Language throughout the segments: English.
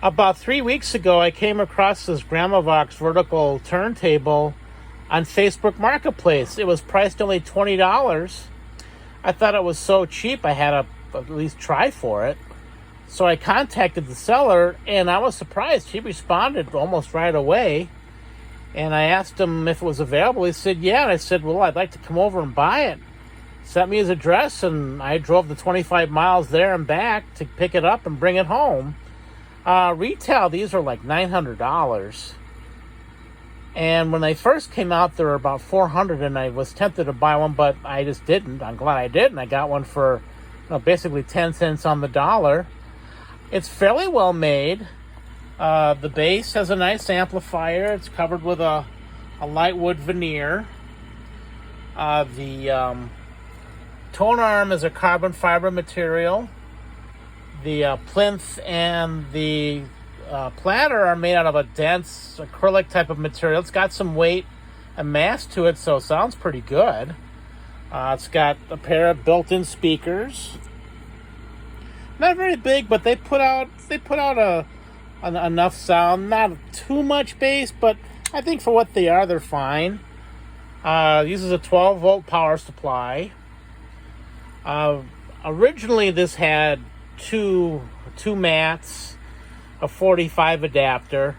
About 3 weeks ago, I came across this Gramovox vertical turntable on Facebook Marketplace. It was priced only $20. I thought it was so cheap, I had to at least try for it. So I contacted the seller, and I was surprised. He responded almost right away. And I asked him if it was available. He said, yeah. And I said, well, I'd like to come over and buy it. Sent me his address, and I drove the 25 miles there and back to pick it up and bring it home. Retail, these are like $900. And when they first came out, they were about $400, and I was tempted to buy one, but I just didn't. I'm glad I did, and I got one for basically 10 cents on the dollar. It's fairly well made. The base has a nice amplifier. It's covered with a light wood veneer. The tone arm is a carbon fiber material. The plinth and the platter are made out of a dense acrylic type of material. It's got some weight and mass to it, so it sounds pretty good. It's got a pair of built-in speakers. Not very big, but they put out enough sound. Not too much bass, but I think for what they are, they're fine. Uses a 12-volt power supply. Originally, this had two mats, a 45 adapter.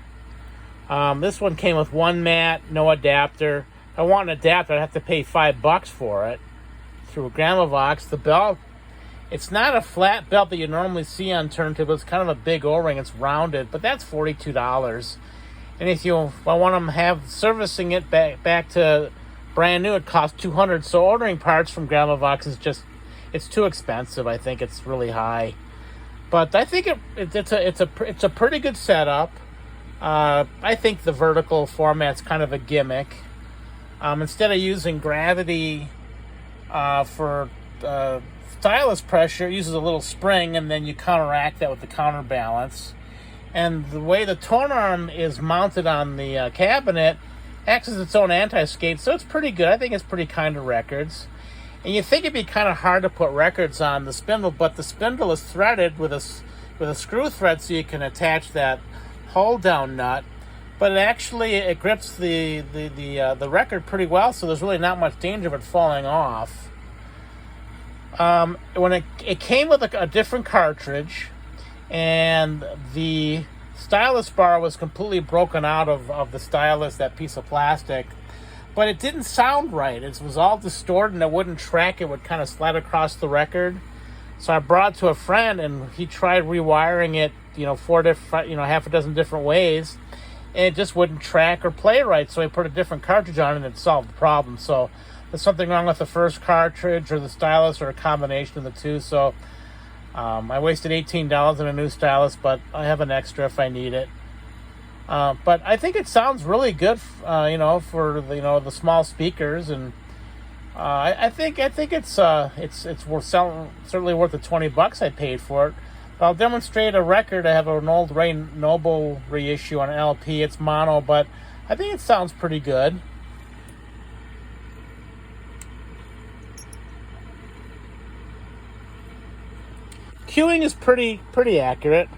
This one came with one mat, no adapter. If I want an adapter, I'd have to pay $5 for it through Gramovox. The belt, it's not a flat belt that you normally see on turntables. It's kind of a big O-ring. It's rounded, but that's $42. And if I want them to have servicing it back to brand new, it costs $200. So ordering parts from Gramovox is it's too expensive. I think it's really high. But I think it's a pretty good setup. I think the vertical format's kind of a gimmick. Instead of using gravity for stylus pressure, it uses a little spring, and then you counteract that with the counterbalance. And the way the tone arm is mounted on the cabinet acts as its own anti-skate, so it's pretty good. I think it's pretty kind to records. And you think it'd be kind of hard to put records on the spindle, but the spindle is threaded with a screw thread, so you can attach that hold down nut. But it grips the record pretty well, so there's really not much danger of it falling off. When it came with a different cartridge, and the stylus bar was completely broken out of the stylus, that piece of plastic. But it didn't sound right. It was all distorted, and it wouldn't track. It would kind of slide across the record. So I brought it to a friend, and he tried rewiring it, half a dozen different ways, and it just wouldn't track or play right. So I put a different cartridge on it, and it solved the problem. So there's something wrong with the first cartridge or the stylus, or a combination of the two. So I wasted $18 on a new stylus, but I have an extra if I need it. But I think it sounds really good, for the small speakers, and I think it's worth certainly worth the $20 I paid for it. But I'll demonstrate a record. I have an old Ray Noble reissue on LP. It's mono, but I think it sounds pretty good. Cueing is pretty accurate.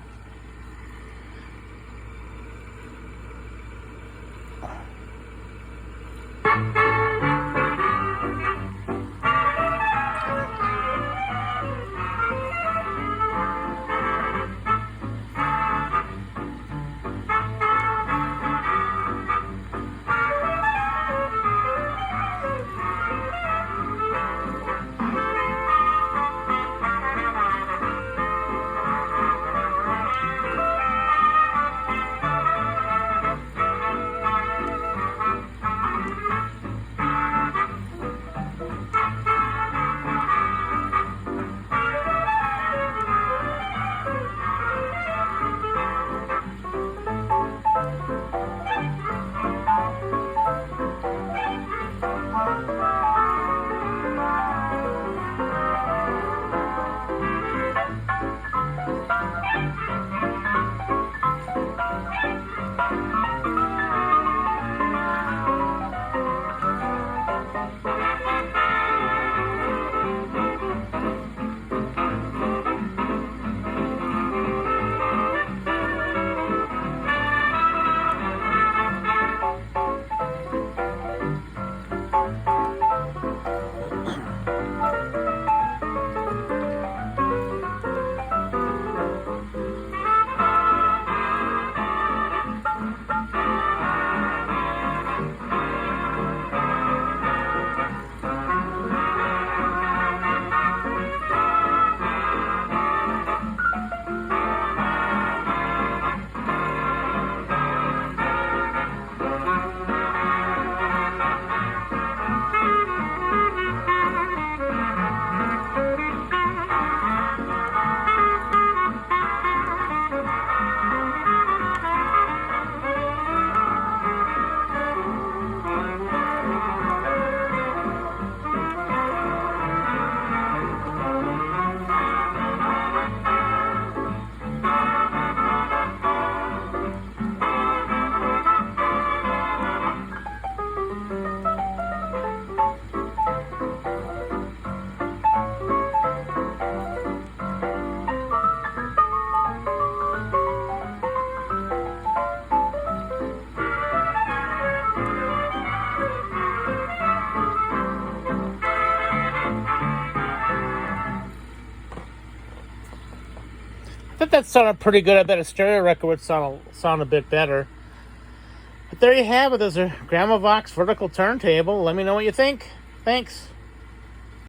thought that sounded pretty good. I bet a stereo record would sound a bit better. But there you have it. There's a Gramovox vertical turntable. Let me know what you think. Thanks.